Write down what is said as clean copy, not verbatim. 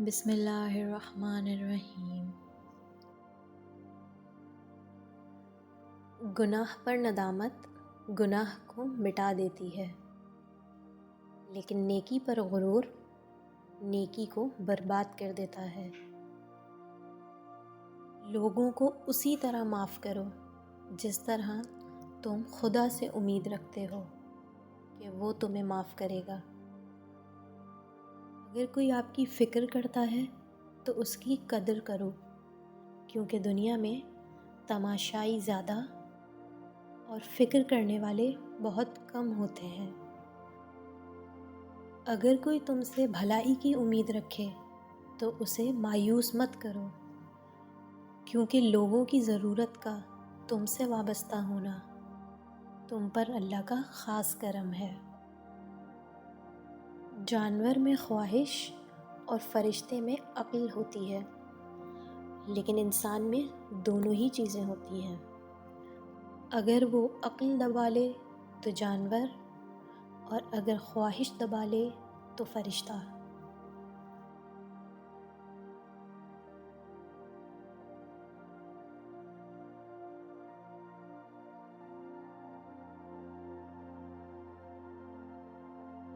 بسم اللہ الرحمن الرحیم۔ گناہ پر ندامت گناہ کو مٹا دیتی ہے، لیکن نیکی پر غرور نیکی کو برباد کر دیتا ہے۔ لوگوں کو اسی طرح معاف کرو جس طرح تم خدا سے امید رکھتے ہو کہ وہ تمہیں معاف کرے گا۔ اگر کوئی آپ کی فکر کرتا ہے تو اس کی قدر کرو، کیونکہ دنیا میں تماشائی زیادہ اور فکر کرنے والے بہت کم ہوتے ہیں۔ اگر کوئی تم سے بھلائی کی امید رکھے تو اسے مایوس مت کرو، کیونکہ لوگوں کی ضرورت کا تم سے وابستہ ہونا تم پر اللہ کا خاص کرم ہے۔ جانور میں خواہش اور فرشتے میں عقل ہوتی ہے، لیکن انسان میں دونوں ہی چیزیں ہوتی ہیں۔ اگر وہ عقل دبا لے تو جانور، اور اگر خواہش دبا لے تو فرشتہ۔